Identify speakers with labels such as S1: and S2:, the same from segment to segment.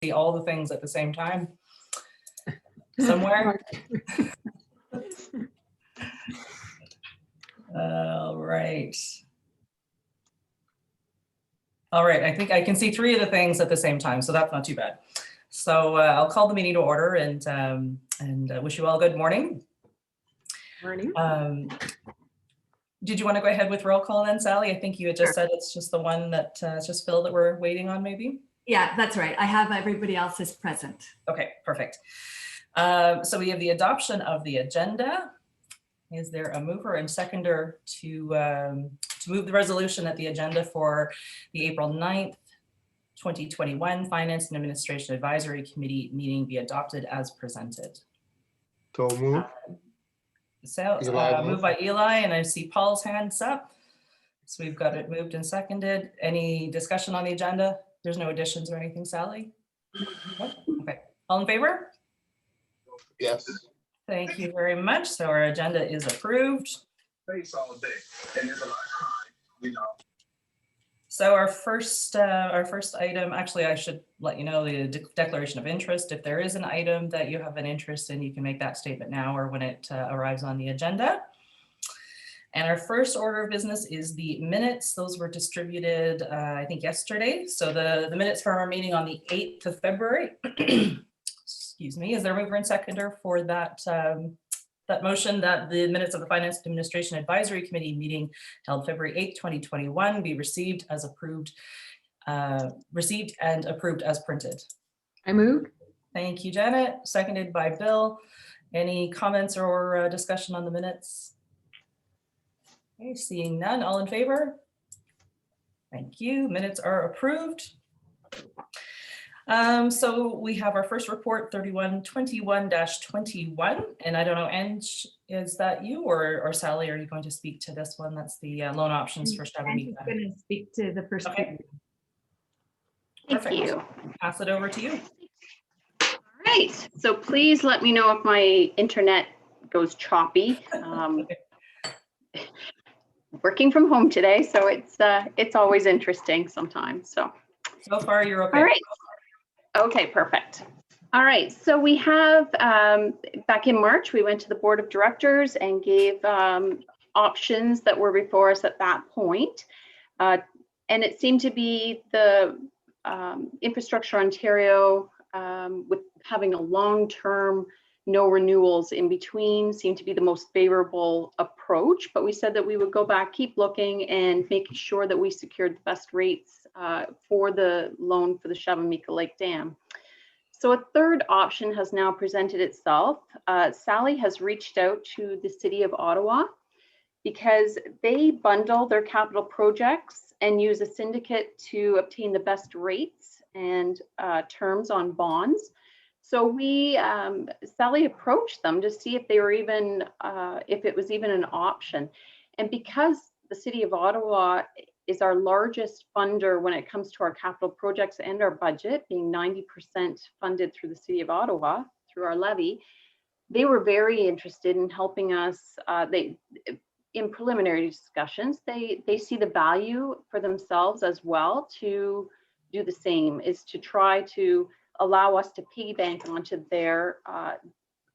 S1: see all the things at the same time somewhere. All right. All right, I think I can see 3 of the things at the same time, so that's not too bad. So I'll call the meeting to order and wish you all good morning.
S2: Morning.
S1: Did you want to go ahead with roll call then, Sally? I think you had just said it's just the one that it's just Phil that we're waiting on, maybe?
S3: Yeah, that's right. I have everybody else is present.
S1: Okay, perfect. So we have the adoption of the agenda. Is there a mover and seconder to move the resolution that the agenda for the April 9th, 2021 Finance and Administration Advisory Committee meeting be adopted as presented?
S4: So move.
S1: So moved by Eli, and I see Paul's hands up. So we've got it moved and seconded. Any discussion on the agenda? There's no additions or anything, Sally? Nope. Okay, all in favor?
S4: Yes.
S1: Thank you very much. So our agenda is approved.
S5: Face all day, and there's a lot of crime, you know.
S1: So our first item, actually, I should let you know the declaration of interest. If there is an item that you have an interest in, you can make that statement now or when it arrives on the agenda. And our first order of business is the minutes. Those were distributed, I think, yesterday. So the minutes from our meeting on the 8th of February. Excuse me. Is there a mover and seconder for that that motion that the minutes of the Finance Administration Advisory Committee meeting held February 8th, 2021 be received and approved as printed?
S2: I moved.
S1: Thank you, Janet. Seconded by Bill. Any comments or discussion on the minutes? Okay, seeing none, all in favor? Thank you. Minutes are approved. So we have our first report, 3121-21, and I don't know, Ange, is that you or Sally? Are you going to speak to this one? That's the loan options for
S3: I'm
S1: Shabamika.
S3: going to speak to the first.
S1: Okay.
S6: Thank
S1: Perfect.
S6: you.
S1: Pass it over to you.
S6: All right, so please let me know if my internet goes choppy. Working from home today, so it's always interesting sometimes. So
S1: far you're okay.
S6: All right. Okay, perfect. All right, so we have back in March, we went to the board of directors and gave options that were before us at that point. And it seemed to be the Infrastructure Ontario with having a long-term no renewals in between seemed to be the most favorable approach, but we said that we would go back, keep looking and making sure that we secured the best rates for the loan for the Shabamika Lake Dam. So a third option has now presented itself. Sally has reached out to the City of Ottawa because they bundle their capital projects and use a syndicate to obtain the best rates and terms on bonds. So we, Sally approached them to see if they were even, if it was even an option. And because the City of Ottawa is our largest funder when it comes to our capital projects and our budget, being 90% funded through the City of Ottawa through our levy, they were very interested in helping us. In preliminary discussions, they see the value for themselves as well to do the same, is to try to allow us to piggy bank onto their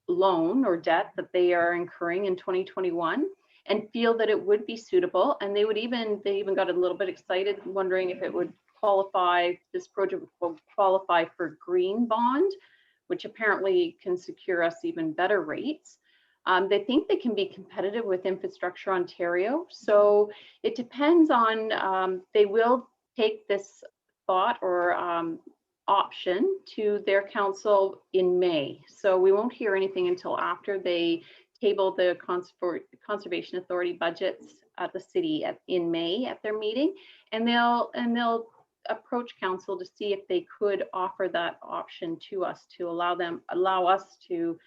S6: loan or debt that they are incurring in 2021 and feel that it would be suitable. And they even got a little bit excited, wondering if it would qualify, this project will qualify for green bond, which apparently can secure us even better rates. They think they can be competitive with Infrastructure Ontario. So it depends on, they will take this thought or option to their council in May. So we won't hear anything until after they table the Conservation Authority budgets at the city in May at their meeting, and they'll approach council to see if they could offer that option to us to allow us to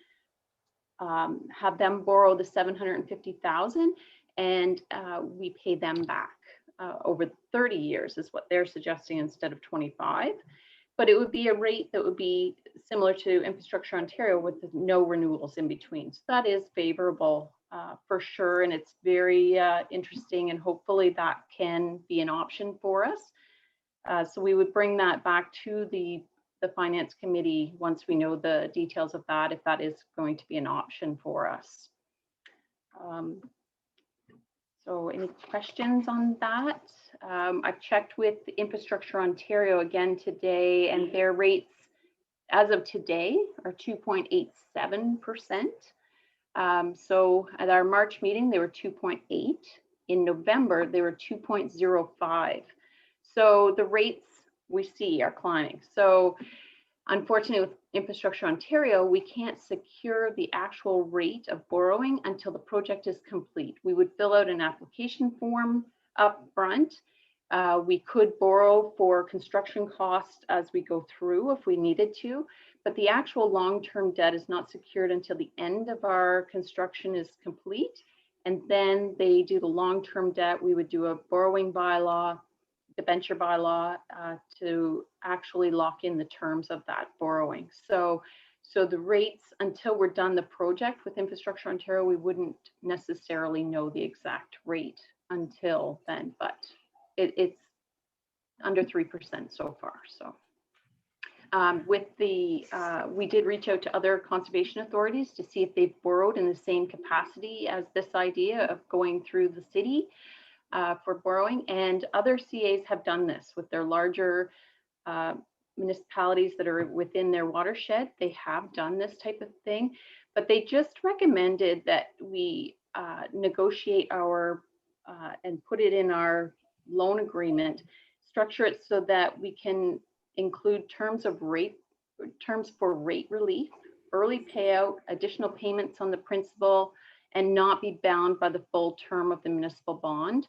S6: have them borrow the 750,000 and we pay them back over 30 years is what they're suggesting instead of 25. But it would be a rate that would be similar to Infrastructure Ontario with no renewals in between. So that is favorable for sure. And it's very interesting, and hopefully that can be an option for us. So we would bring that back to the the finance committee once we know the details of that, if that is going to be an option for us. So any questions on that? I've checked with Infrastructure Ontario again today, and their rates as of today are 2.87%. So at our March meeting, they were 2.8. In November, they were 2.05. So the rates we see are climbing. So unfortunately, with Infrastructure Ontario, we can't secure the actual rate of borrowing until the project is complete. We would fill out an application form up front. We could borrow for construction costs as we go through if we needed to, but the actual long-term debt is not secured until the end of our construction is complete. And then they do the long-term debt. We would do a borrowing bylaw, debenture bylaw, to actually lock in the terms of that borrowing. So the rates, until we're done the project with Infrastructure Ontario, we wouldn't necessarily know the exact rate until then, but it's under 3% so far. So we did reach out to other conservation authorities to see if they've borrowed in the same capacity as this idea of going through the city for borrowing, and other CAs have done this with their larger municipalities that are within their watershed. They have done this type of thing, but they just recommended that we negotiate our and put it in our loan agreement, structure it so that we can include terms for rate relief, early payout, additional payments on the principal, and not be bound by the full term of the municipal bond.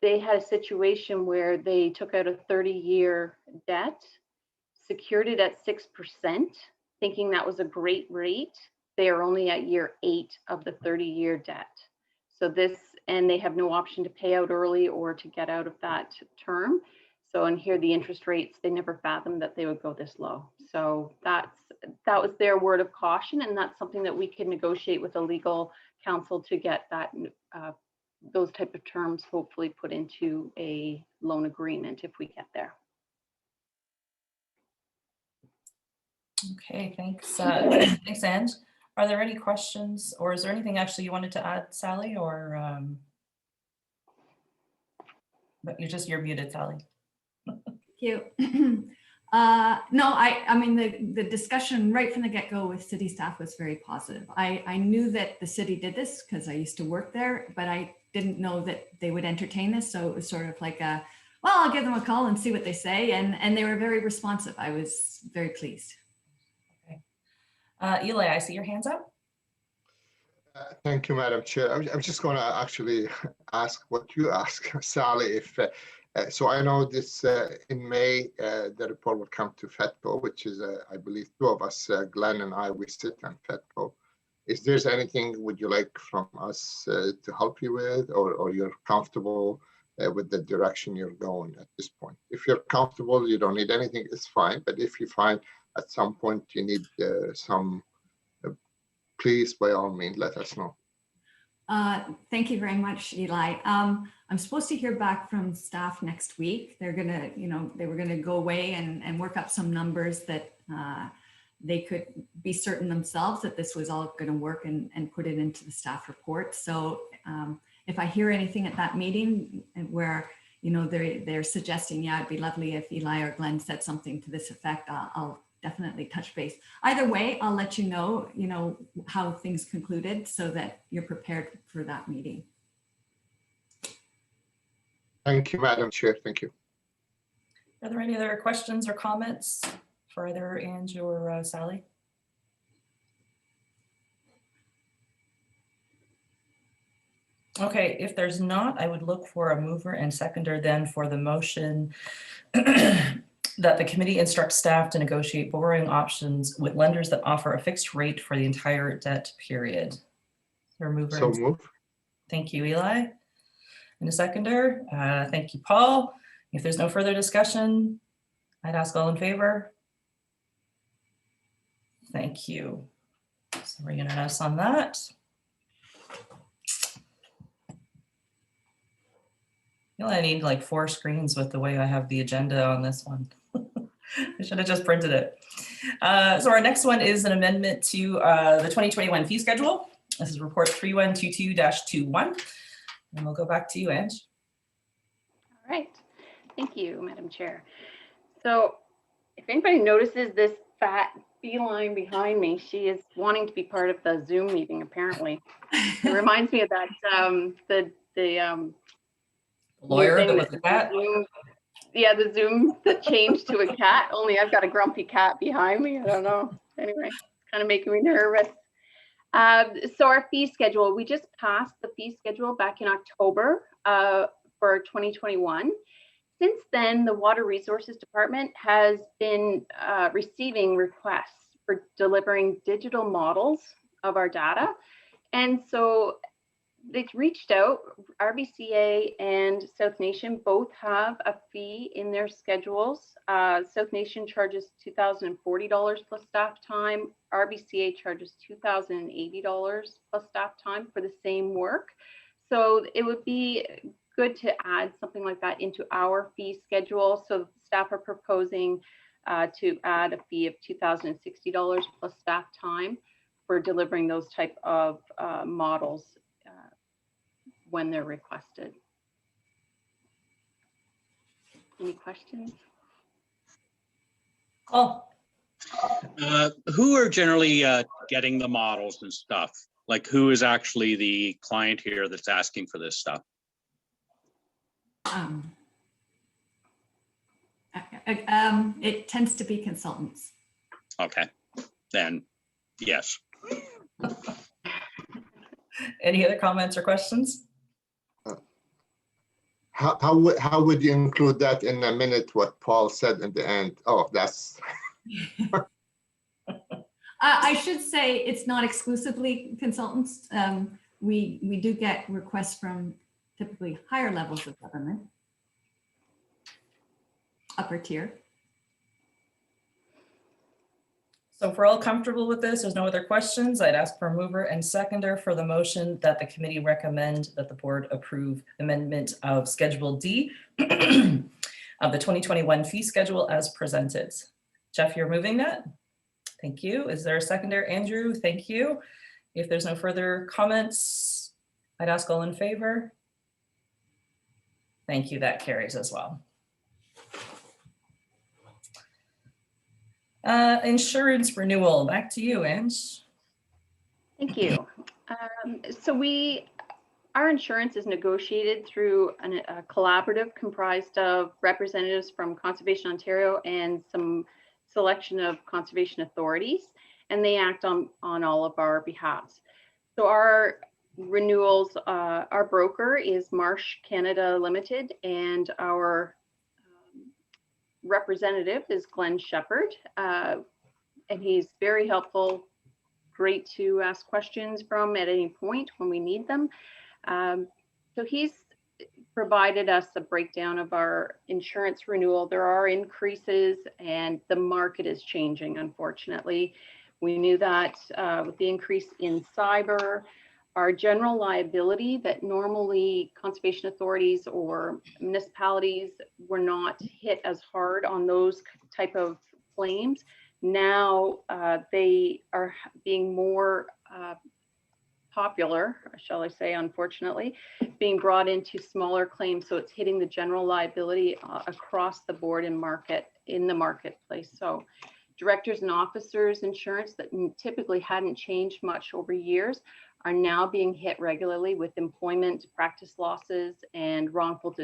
S6: They had a situation where they took out a 30-year debt, secured it at 6%, thinking that was a great rate. They are only at year 8 of the 30-year debt. So and they have no option to pay out early or to get out of that term. So, and here the interest rates, they never fathomed that they would go this low. So that was their word of caution, and that's something that we can negotiate with a legal counsel to get that those type of terms hopefully put into a loan agreement if we get there.
S1: Okay, thanks. Thanks, Ange. Are there any questions, or is there anything actually you wanted to add, Sally, or but you're muted, Sally.
S3: Thank you. No, I mean, the discussion right from the get-go with city staff was very positive. I knew that the city did this because I used to work there, but I didn't know that they would entertain this. So it was sort of like well, I'll give them a call and see what they say. And they were very responsive. I was very pleased.
S1: Okay. Eli, I see your hands up.
S4: Thank you, Madam Chair. I'm just going to actually ask what you asked, Sally. If so, I know this in May, the report will come to FETCO, which is, I believe, two of us, Glenn and I, we sit on FETCO. Is there anything would you like from us to help you with, or you're comfortable with the direction you're going at this point? If you're comfortable, you don't need anything, it's fine. But if you find at some point you need some, please, by all means, let us know.
S3: Thank you very much, Eli. I'm supposed to hear back from staff next week. They're gonna, they were gonna go away and work up some numbers that they could be certain themselves that this was all gonna work and put it into the staff report. So if I hear anything at that meeting where, they're suggesting, yeah, it'd be lovely if Eli or Glenn said something to this effect, I'll definitely touch base. Either way, I'll let you know, how things concluded so that you're prepared for that meeting.
S4: Thank you, Madam Chair. Thank you.
S1: Are there any other questions or comments for either Ange or Sally? Okay, if there's not, I would look for a mover and seconder then for the motion that the committee instructs staff to negotiate borrowing options with lenders that offer a fixed rate for the entire debt period. Or mover.
S4: So move.
S1: Thank you, Eli. And a seconder. Thank you, Paul. If there's no further discussion, I'd ask all in favor. Thank you. So we're unanimous on that. I need like 4 screens with the way I have the agenda on this one. should have just printed it. So our next one is an amendment to the 2021 fee schedule. This is report 3122-21. And we'll go back to you, Ange.
S6: All right. Thank you, Madam Chair. So if anybody notices this fat feline behind me, she is wanting to be part of the Zoom meeting, apparently. It reminds me of that, the
S1: Lawyer
S6: thing
S1: that was a cat.
S6: Yeah, the Zoom that changed to a cat, only I've got a grumpy cat behind me. I don't know. Anyway, it's kind of making me nervous. So our fee schedule, we just passed the fee schedule back in October for 2021. Since then, the Water Resources Department has been receiving requests for delivering digital models of our data. And so they've reached out, RBCA and South Nation both have a fee in their schedules. South Nation charges $2,040 plus staff time. RBCA charges $2,080 plus staff time for the same work. So it would be good to add something like that into our fee schedule. So staff are proposing to add a fee of $2,060 plus staff time for delivering those type of models when they're requested. Any questions?
S1: Oh,
S7: Who are generally getting the models and stuff? Like who is actually the client here that's asking for this stuff?
S3: It tends to be consultants.
S7: Okay, then yes.
S1: any other comments or questions?
S4: How would you include that in a minute, what Paul said in the end? Oh, that's,
S3: I should say it's not exclusively consultants. We do get requests from typically higher levels of government, upper tier.
S1: So if we're all comfortable with this, there's no other questions, I'd ask for a mover and seconder for the motion that the committee recommend that the board approve amendment of Schedule D of the 2021 fee schedule as presented. Jeff, you're moving that? Thank you. Is there a seconder? Andrew, thank you. If there's no further comments, I'd ask all in favor. Thank you, that carries as well. Insurance renewal, back to you, Ange.
S6: Thank you. So our insurance is negotiated through a collaborative comprised of representatives from Conservation Ontario and some selection of conservation authorities, and they act on all of our behalves. So our renewals, our broker is Marsh Canada Limited, and our representative is Glenn Shepard, and he's very helpful, great to ask questions from at any point when we need them. So he's provided us a breakdown of our insurance renewal. There are increases and the market is changing, unfortunately. We knew that with the increase in cyber, our general liability that normally conservation authorities or municipalities were not hit as hard on those type of claims. Now they are being more popular, shall I say, unfortunately, being brought into smaller claims. So it's hitting the general liability across the board in the marketplace. So directors and officers insurance that typically hadn't changed much over years are now being hit regularly with employment practice losses and wrongful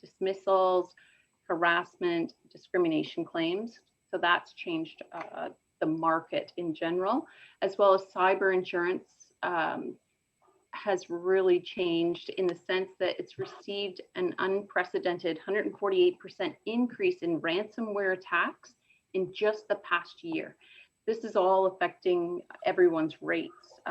S6: dismissals, harassment, discrimination claims. So that's changed the market in general, as well as cyber insurance has really changed in the sense that it's received an unprecedented 148% increase in ransomware attacks in just the past year. This is all affecting everyone's rates,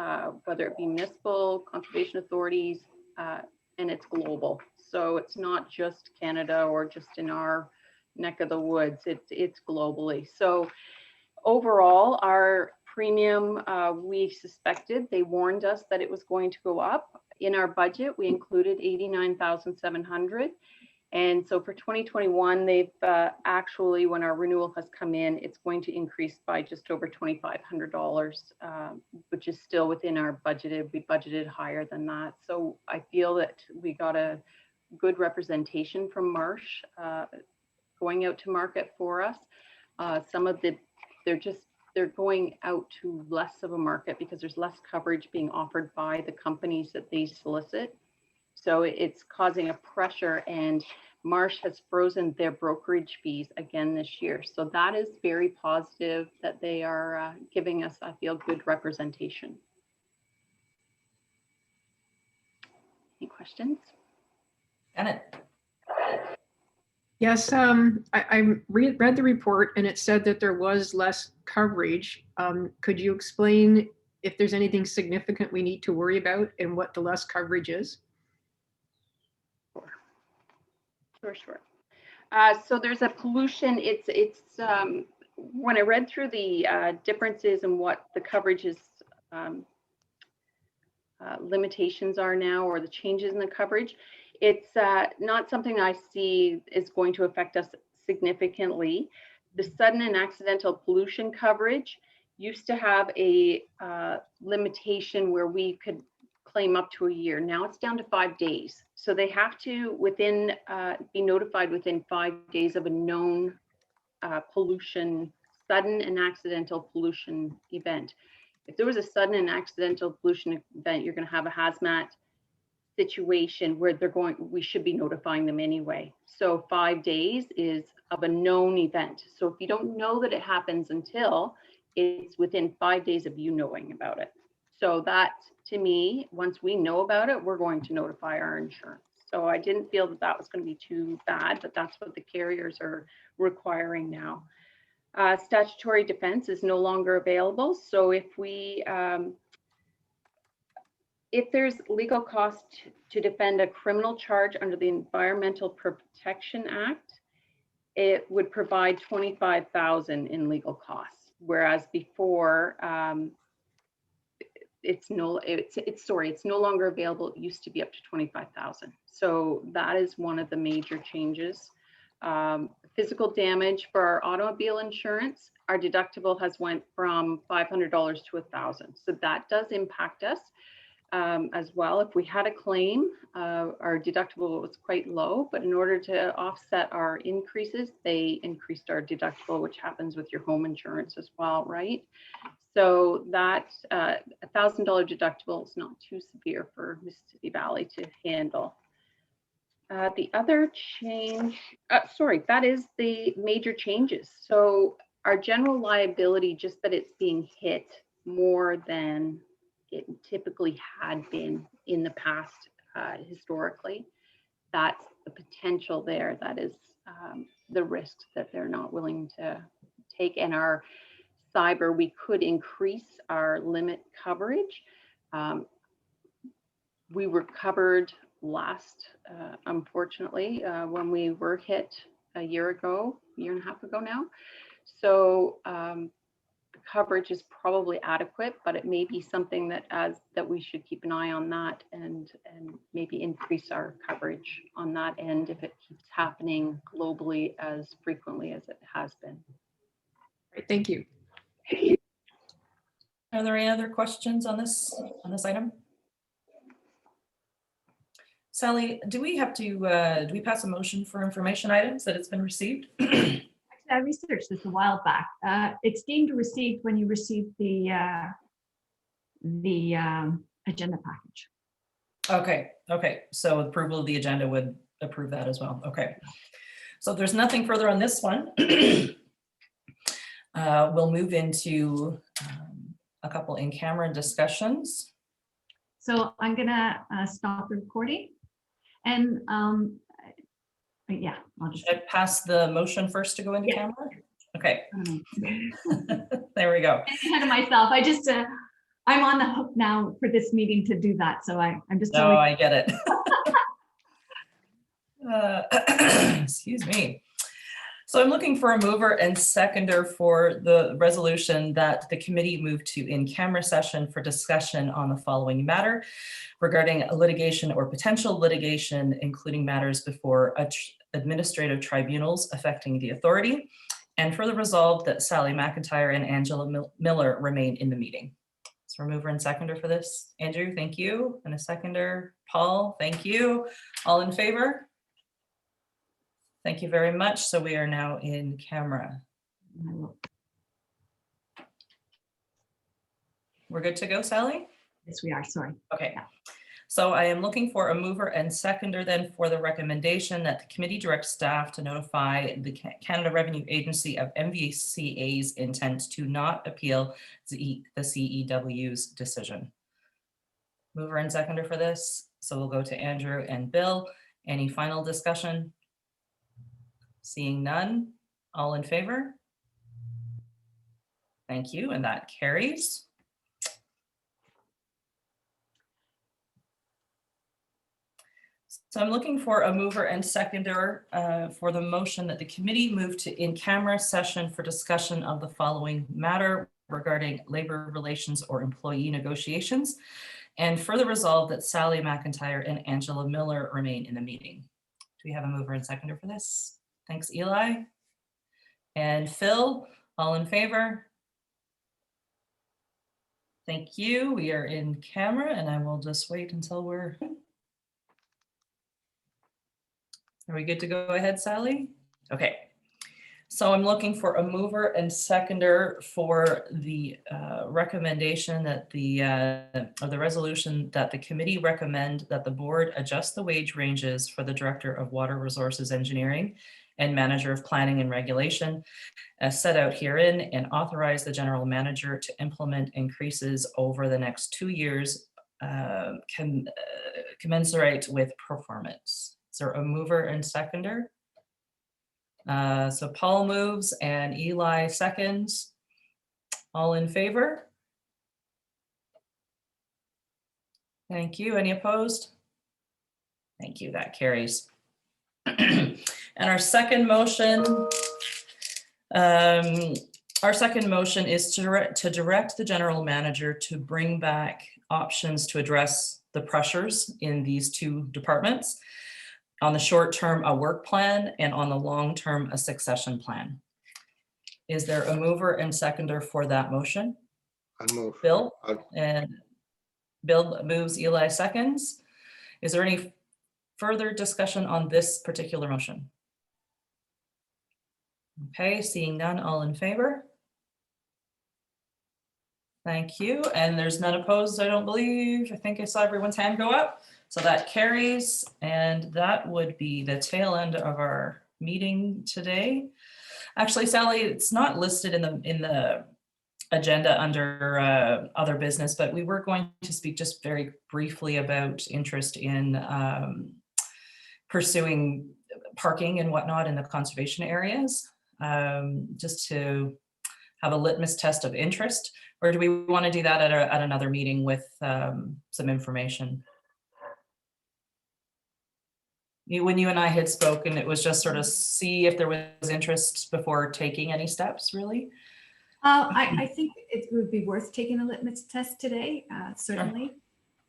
S6: whether it be municipal, conservation authorities, and it's global. So it's not just Canada or just in our neck of the woods, it's globally. So overall, our premium, we suspected, they warned us that it was going to go up. In our budget, we included $89,700. And so for 2021, they've actually, when our renewal has come in, it's going to increase by just over $2,500, which is still within our budgeted. We budgeted higher than that. So I feel that we got a good representation from Marsh going out to market for us. Some of they're going out to less of a market because there's less coverage being offered by the companies that they solicit. So it's causing a pressure, and Marsh has frozen their brokerage fees again this year. So that is very positive that they are giving us, I feel, good representation. Any questions?
S1: Janet?
S2: Yes, I read the report and it said that there was less coverage. Could you explain if there's anything significant we need to worry about and what the less coverage is?
S6: Sure. So there's a pollution. It's when I read through the differences in what the coverage is, limitations are now, or the changes in the coverage, it's not something I see is going to affect us significantly. The sudden and accidental pollution coverage used to have a limitation where we could claim up to a year. Now it's down to 5 days. So they have to be notified within 5 days of a known pollution, sudden and accidental pollution event. If there was a sudden and accidental pollution event, you're going to have a hazmat situation where we should be notifying them anyway. So 5 days is of a known event. So if you don't know that it happens until it's within 5 days of you knowing about it. So that, to me, once we know about it, we're going to notify our insurance. So I didn't feel that that was going to be too bad, but that's what the carriers are requiring now. Statutory defense is no longer available. So if there's legal cost to defend a criminal charge under the Environmental Protection Act, it would provide $25,000 in legal costs, whereas before it's no longer available. It used to be up to $25,000. So that is one of the major changes. Physical damage for our automobile insurance, our deductible has went from $500 to $1,000. So that does impact us as well. If we had a claim, our deductible was quite low, but in order to offset our increases, they increased our deductible, which happens with your home insurance as well, right? So that $1,000 deductible is not too severe for Mississippi Valley to handle. The other change, that is the major changes. So our general liability, just that it's being hit more than it typically had been in the past historically, that's the potential there. That is the risk that they're not willing to take. And our cyber, we could increase our limit coverage. We were covered last, unfortunately, when we were hit a year and a half ago now. So coverage is probably adequate, but it may be something that we should keep an eye on that and maybe increase our coverage on that end if it keeps happening globally as frequently as it has been.
S2: Right, thank you.
S1: Are there any other questions on this item? Sally, do we have to, do we pass a motion for information items that it's been received?
S3: I researched this a while back. It's deemed received when you receive the agenda package.
S1: Okay. So approval of the agenda would approve that as well. Okay. So there's nothing further on this one. We'll move into a couple in-camera discussions.
S3: So I'm gonna stop the recording, and yeah, I'll just.
S1: Should I pass the motion first to go into
S3: Yeah.
S1: camera? Okay.
S3: I
S1: There we go.
S3: ahead of myself. I just I'm on the hook now for this meeting to do that, so I'm just.
S1: No,
S3: totally-
S1: I get it. Excuse me. So I'm looking for a mover and seconder for the resolution that the committee moved to in-camera session for discussion on the following matter regarding litigation or potential litigation, including matters before administrative tribunals affecting the authority. And further resolved that Sally McIntyre and Angela Miller remain in the meeting. So mover and seconder for this. Andrew, thank you. And a seconder, Paul, thank you. All in favor? Thank you very much. So we are now in camera. We're good to go, Sally?
S3: Yes, we are, sorry.
S1: Okay. So I am looking for a mover and seconder then for the recommendation that the committee direct staff to notify the Canada Revenue Agency of MVCA's intent to not appeal the CEW's decision. Mover and seconder for this. So we'll go to Andrew and Bill. Any final discussion? Seeing none, all in favor? Thank you, and that carries. So I'm looking for a mover and seconder for the motion that the committee move to in-camera session for discussion of the following matter regarding labor relations or employee negotiations, and further resolve that Sally McIntyre and Angela Miller remain in the meeting. Do we have a mover and seconder for this? Thanks, Eli. And Phil, all in favor? Thank you. We are in camera and I will just wait until we're... Are we good to go ahead, Sally? Okay. So I'm looking for a mover and seconder for the recommendation that the resolution that the committee recommend that the board adjust the wage ranges for the Director of Water Resources Engineering and Manager of Planning and Regulation as set out herein, and authorize the general manager to implement increases over the next 2 years commensurate with performance. Is there a mover and seconder? So Paul moves and Eli seconds. All in favor? Thank you. Any opposed? Thank you. That carries. And our second motion is to direct the general manager to bring back options to address the pressures in these two departments. On the short term, a work plan, and on the long term, a succession plan. Is there a mover and seconder for that motion?
S4: I'll move.
S1: Bill? And Bill moves, Eli seconds. Is there any further discussion on this particular motion? Okay, seeing none, all in favor? Thank you. And there's none opposed, I don't believe. I think I saw everyone's hand go up. So that carries, and that would be the tail end of our meeting today. Actually, Sally, it's not listed in the agenda under other business, but we were going to speak just very briefly about interest in pursuing parking and whatnot in the conservation areas, just to have a litmus test of interest, or do we want to do that at another meeting with some information? When you and I had spoken, it was just sort of see if there was interest before taking any steps, really?
S3: I think it would be worth taking a litmus test today, certainly.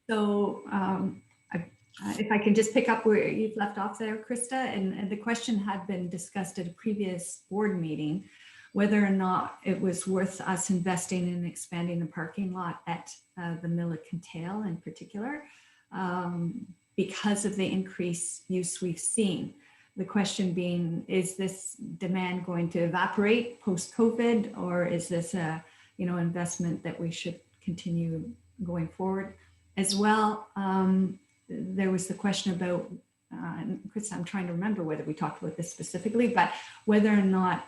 S3: So if I can just pick up where you've left off there, Krista, and the question had been discussed at a previous board meeting, whether or not it was worth us investing in expanding the parking lot at the Milliken Tail in particular, because of the increased use we've seen. The question being, is this demand going to evaporate post-COVID, or is this a investment that we should continue going forward? As well, there was the question about, Chris, I'm trying to remember whether we talked about this specifically, but whether or not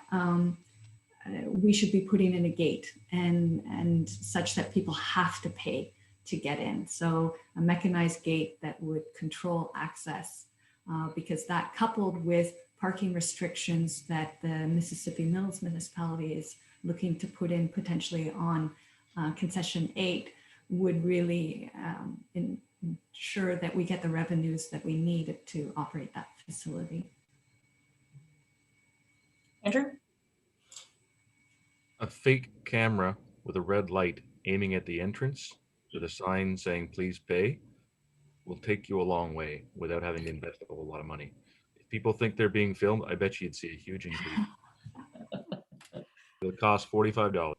S3: we should be putting in a gate and such that people have to pay to get in. So a mechanized gate that would control access, because that, coupled with parking restrictions that the Mississippi Mills municipality is looking to put in potentially on concession 8, would really ensure that we get the revenues that we need to operate that facility.
S1: Andrew?
S8: A fake camera with a red light aiming at the entrance with a sign saying please pay will take you a long way without having to invest a whole lot of money. If people think they're being filmed, I bet you'd see a huge increase. It'll cost $45.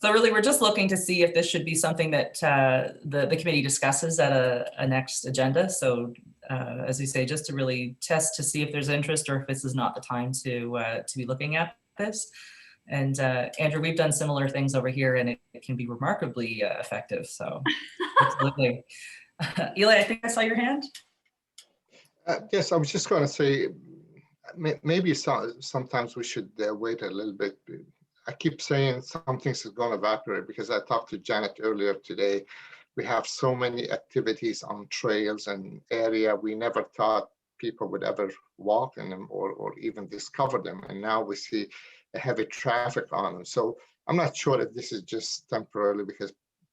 S1: So really, we're just looking to see if this should be something that the committee discusses at a next agenda. So as we say, just to really test to see if there's interest or if this is not the time to be looking at this. And Andrew, we've done similar things over here and it can be remarkably effective. So absolutely. Eli, I think I saw your hand.
S4: Yes, I was just going to say, maybe sometimes we should wait a little bit. I keep saying some things are going to evaporate because I talked to Janet earlier today. We have so many activities on trails and area we never thought people would ever walk in them or even discover them. And now we see a heavy traffic on them. So I'm not sure if this is just temporarily because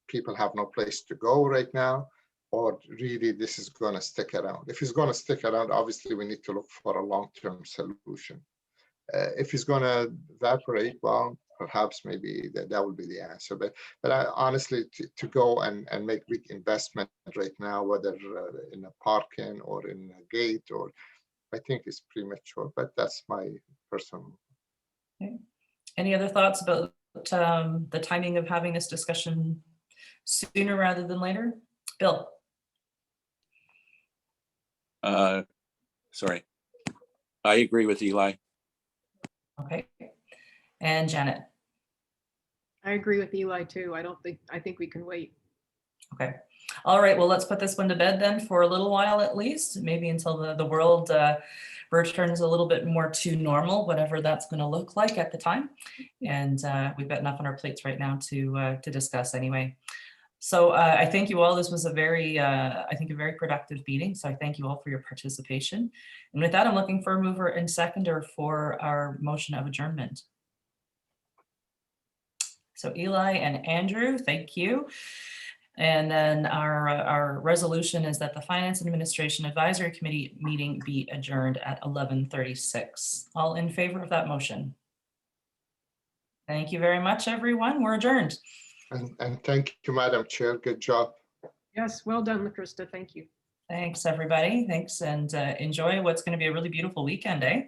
S4: people have no place to go right now, or really this is going to stick around. If it's going to stick around, obviously we need to look for a long-term solution. If it's going to evaporate, well, perhaps maybe that will be the answer. But I, honestly, to go and make big investment right now, whether in a parking or in a gate, or I think it's premature. But that's my personal.
S1: Okay. Any other thoughts about the timing of having this discussion sooner rather than later? Bill?
S9: Sorry. I agree with Eli.
S1: Okay. And Janet?
S2: I agree with Eli too. I think we can wait.
S1: Okay. All right. Well, let's put this one to bed then for a little while at least, maybe until the world returns a little bit more to normal, whatever that's going to look like at the time. And we've got enough on our plates right now to discuss anyway. So I thank you all. This was a very, I think, a very productive meeting. So I thank you all for your participation. And with that, I'm looking for a mover and seconder for our motion of adjournment. So Eli and Andrew, thank you. And then our resolution is that the Finance and Administration Advisory Committee meeting be adjourned at 11:36. All in favor of that motion? Thank you very much, everyone. We're adjourned.
S4: And thank you, Madam Chair. Good job.
S2: Yes, well done, LaChrista. Thank you.
S1: Thanks, everybody. Thanks, and enjoy what's going to be a really beautiful weekend, eh?